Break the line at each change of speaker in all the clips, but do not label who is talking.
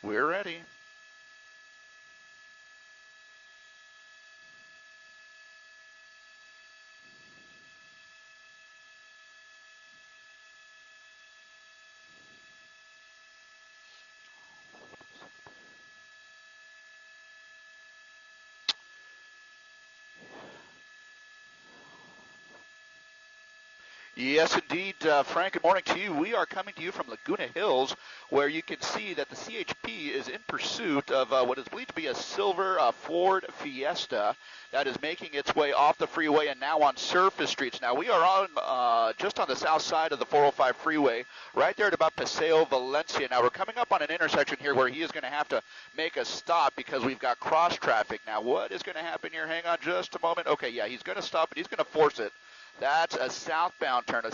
We're ready. Yes, indeed, Frank, good morning to you. We are coming to you from Laguna Hills, where you can see that the CHP is in pursuit of what is believed to be a silver Ford Fiesta that is making its way off the freeway and now on surface streets. Now, we are on just on the south side of the 405 freeway, right there at about Paseo Valencia. Now, we're coming up on an intersection here where he is going to have to make a stop because we've got cross traffic. Now, what is going to happen here? Hang on just a moment. Okay, yeah, he's going to stop, but he's going to force it. That's a southbound turn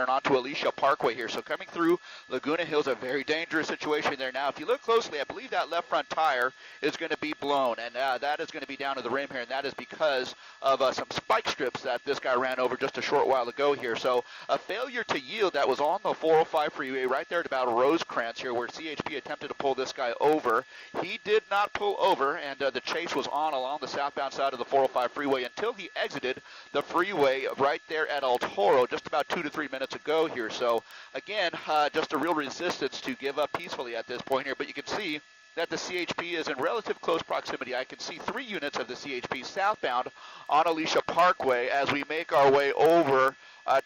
onto Alicia Parkway here. So coming through Laguna Hills, a very dangerous situation there. Now, if you look closely, I believe that left front tire is going to be blown, and that is going to be down to the rim here, and that is because of some spike strips that this guy ran over just a short while ago here. So a failure to yield that was on the 405 freeway right there at about Rosecrans here, where CHP attempted to pull this guy over. He did not pull over, and the chase was on along the southbound side of the 405 freeway until he exited the freeway right there at El Toro just about 2 to 3 minutes ago here. So again, just a real resistance to give up peacefully at this point here, but you can see that the CHP is in relative close proximity. I can see 3 units of the CHP southbound on Alicia Parkway as we make our way over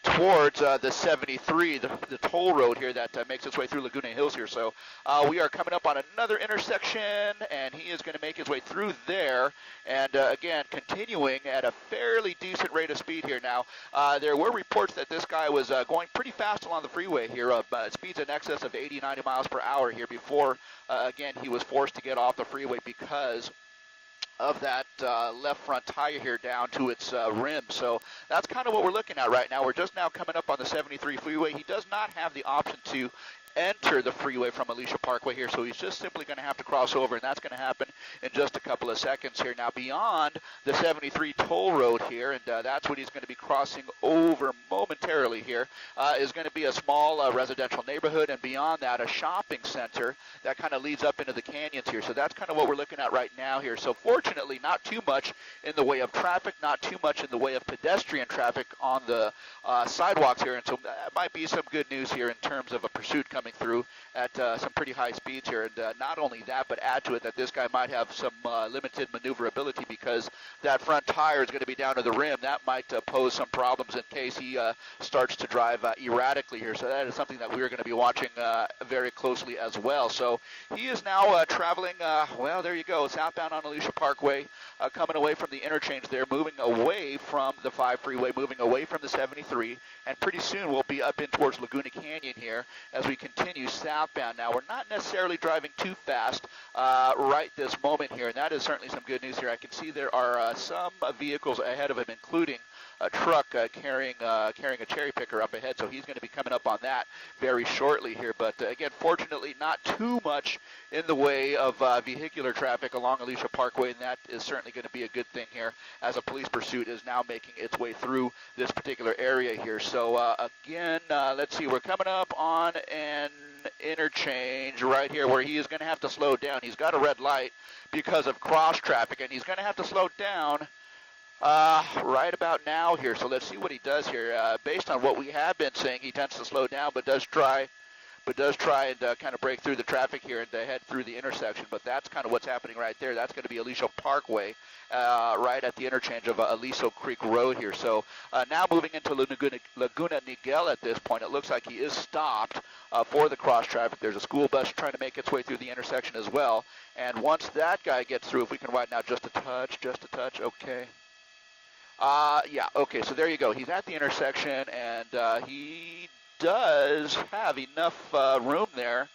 towards the 73, the toll road here that makes its way through Laguna Hills here. So we are coming up on another intersection, and he is going to make his way through there. And again, continuing at a fairly decent rate of speed here. Now, there were reports that this guy was going pretty fast along the freeway here, speeds in excess of 80, 90 miles per hour here before, again, he was forced to get off the freeway because of that left front tire here down to its rim. So that's kind of what we're looking at right now. We're just now coming up on the 73 freeway. He does not have the option to enter the freeway from Alicia Parkway here, so he's just simply going to have to cross over, and that's going to happen in just a couple of seconds here. Now, beyond the 73 toll road here, and that's what he's going to be crossing over momentarily here, is going to be a small residential neighborhood, and beyond that, a shopping center that kind of leads up into the canyons here. So that's kind of what we're looking at right now here. So fortunately, not too much in the way of traffic, not too much in the way of pedestrian traffic on the sidewalks here, and so that might be some good news here in terms of a pursuit coming through at some pretty high speeds here. And not only that, but add to it that this guy might have some limited maneuverability because that front tire is going to be down to the rim. That might pose some problems in case he starts to drive erratically here. So that is something that we're going to be watching very closely as well. So he is now traveling, well, there you go, southbound on Alicia Parkway, coming away from the interchange there, moving away from the 5 freeway, moving away from the 73, and pretty soon we'll be up in towards Laguna Canyon here as we continue southbound. Now, we're not necessarily driving too fast right this moment here, and that is certainly some good news here. I can see there are some vehicles ahead of him, including a truck carrying a cherry picker up ahead, so he's going to be coming up on that very shortly here. But again, fortunately, not too much in the way of vehicular traffic along Alicia Parkway, and that is certainly going to be a good thing here as a police pursuit is now making its way through this particular area here. So again, let's see, we're coming up on an interchange right here where he is going to have to slow down. He's got a red light because of cross traffic, and he's going to have to slow down right about now here. So let's see what he does here. Based on what we have been saying, he tends to slow down, but does try and kind of break through the traffic here and head through the intersection. But that's kind of what's happening right there. That's going to be Aliso Parkway, right at the interchange of Aliso Creek Road here. So now moving into Laguna Niguel at this point, it looks like he is stopped for the cross traffic. There's a school bus trying to make its way through the intersection as well. And once that guy gets through, if we can widen out just a touch, okay. Yeah, okay, so there you go. He's at the intersection, and he does have enough room there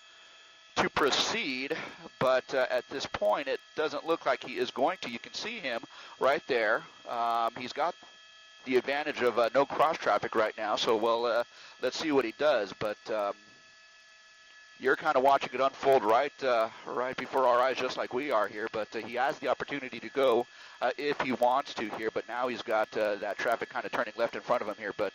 to proceed, but at this point, it doesn't look like he is going to. You can see him right there. He's got the advantage of no cross traffic right now, so let's see what he does. But you're kind of watching it unfold right before our eyes, just like we are here. But he has the opportunity to go if he wants to here. But now he's got that traffic kind of turning left in front of him here. But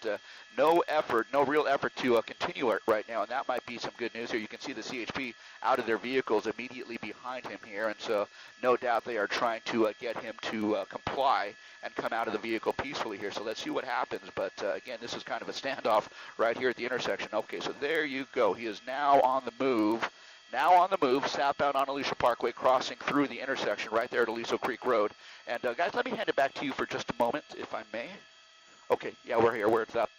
no effort, no real effort to continue it right now. And that might be some good news here. You can see the CHP out of their vehicles immediately behind him here. And so no doubt they are trying to get him to comply and come out of the vehicle peacefully here. So let's see what happens. But again, this is kind of a standoff right here at the intersection. Okay, so there you go. He is now on the move. Now on the move, southbound on Alicia Parkway, crossing through the intersection right there at Aliso Creek Road. And guys, let me hand it back to you for just a moment, if I may. Okay, yeah, we're here. Where it's up.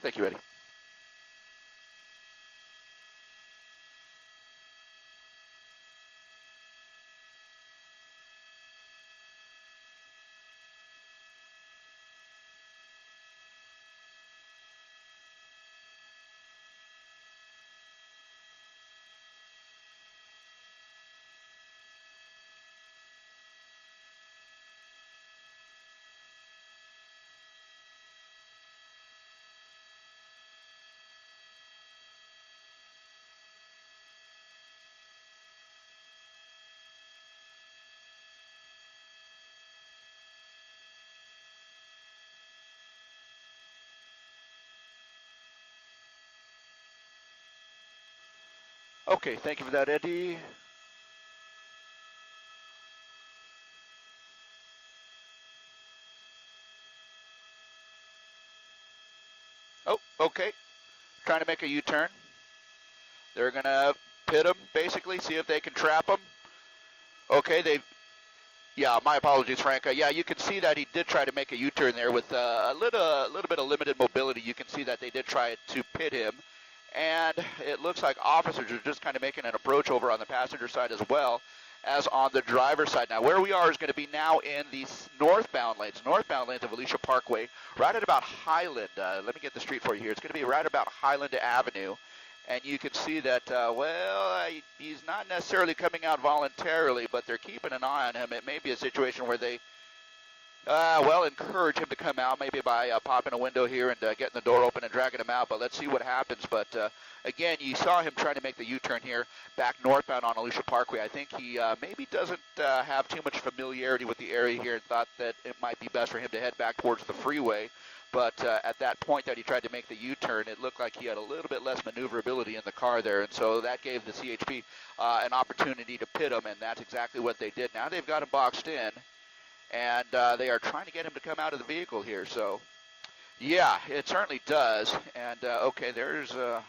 Thank you, Eddie. Okay, thank you for that, Eddie. Oh, okay. Trying to make a U-turn. They're going to pit him, basically, see if they can trap him. Okay, yeah, my apologies, Frank. Yeah, you can see that he did try to make a U-turn there with a little bit of limited mobility. You can see that they did try to pit him. And it looks like officers are just kind of making an approach over on the passenger side as well as on the driver's side. Now, where we are is going to be now in the northbound lanes of Alicia Parkway, right at about Highland. Let me get the street for you here. It's going to be right about Highland Avenue. And you can see that, he's not necessarily coming out voluntarily, but they're keeping an eye on him. It may be a situation where they, encourage him to come out, maybe by popping a window here and getting the door open and dragging him out. But let's see what happens. But, again, you saw him trying to make the U-turn here back northbound on Alicia Parkway. I think he maybe doesn't have too much familiarity with the area here and thought that it might be best for him to head back towards the freeway. But at that point that he tried to make the U-turn, it looked like he had a little bit less maneuverability in the car there. And so that gave the CHP an opportunity to pit him, and that's exactly what they did. Now they've got him boxed in, and they are trying to get him to come out of the vehicle here. So, yeah, it certainly does. And, okay, there's the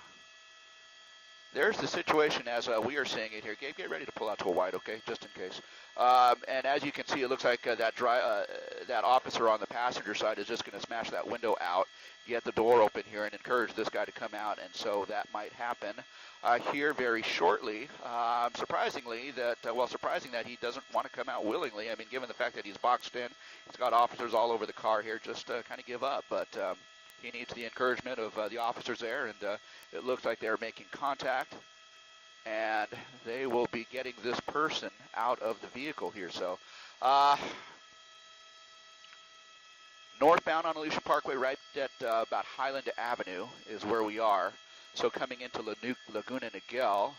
situation as we are seeing it here. Gabe, get ready to pull out to a wide, okay, just in case. And as you can see, it looks like that officer on the passenger side is just going to smash that window out, get the door open here, and encourage this guy to come out. And so that might happen here very shortly. Surprising that he doesn't want to come out willingly. I mean, given the fact that he's boxed in, he's got officers all over the car here, just kind of give up. But he needs the encouragement of the officers there, and it looks like they're making contact, and they will be getting this person out of the vehicle here. So northbound on Alicia Parkway, right at about Highland Avenue is where we are. So coming into Laguna Niguel.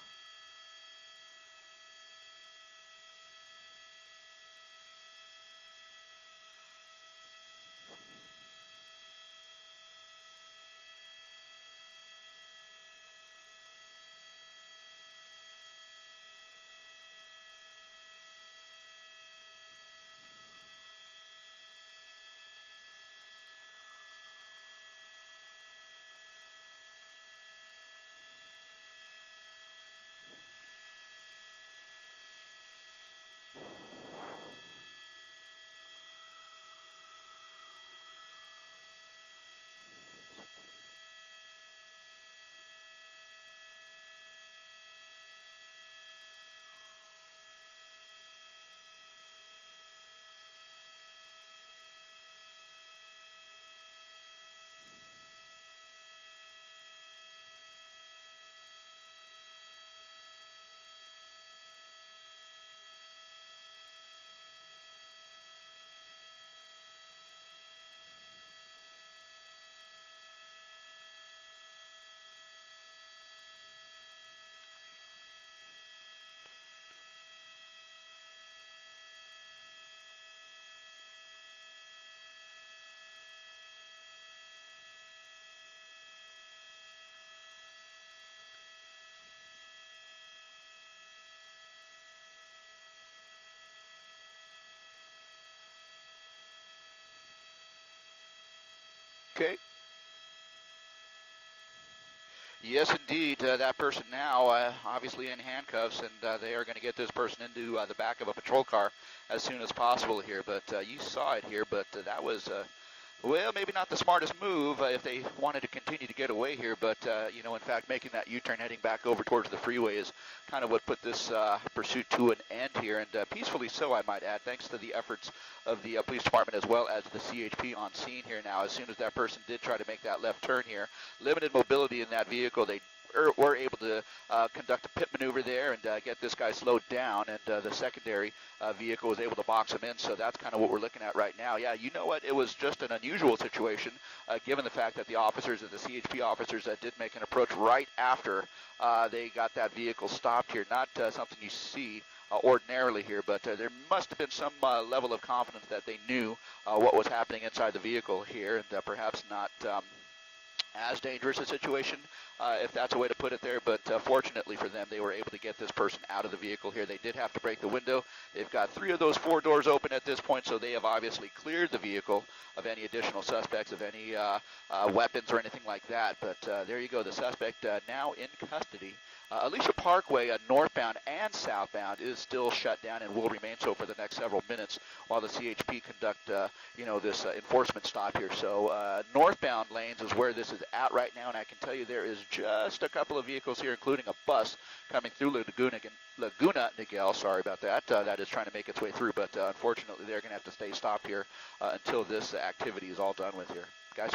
Okay. Yes, indeed. That person now obviously in handcuffs, and they are going to get this person into the back of a patrol car as soon as possible here. But you saw it here, but that was, well, maybe not the smartest move if they wanted to continue to get away here. But, in fact, making that U-turn heading back over towards the freeway is kind of what put this pursuit to an end here, and peacefully so, I might add, thanks to the efforts of the police department as well as the CHP on scene here now. As soon as that person did try to make that left turn here, limited mobility in that vehicle, they were able to conduct a pit maneuver there and get this guy slowed down, and the secondary vehicle was able to box him in. So that's kind of what we're looking at right now. Yeah, you know what? It was just an unusual situation given the fact that the officers, the CHP officers, did make an approach right after they got that vehicle stopped here. Not something you see ordinarily here, but there must have been some level of confidence that they knew what was happening inside the vehicle here, and perhaps not as dangerous a situation, if that's a way to put it there, but fortunately for them, they were able to get this person out of the vehicle here. They did have to break the window. They've got 3 of those 4 doors open at this point, so they have obviously cleared the vehicle of any additional suspects, of any weapons or anything like that. But there you go, the suspect now in custody. Alicia Parkway, northbound and southbound, is still shut down and will remain so for the next several minutes while the CHP conduct, this enforcement stop here. So northbound lanes is where this is at right now, and I can tell you there is just a couple of vehicles here, including a bus coming through Laguna Niguel, sorry about that, that is trying to make its way through, but unfortunately they're going to have to stay stopped here until this activity is all done with here. Guys?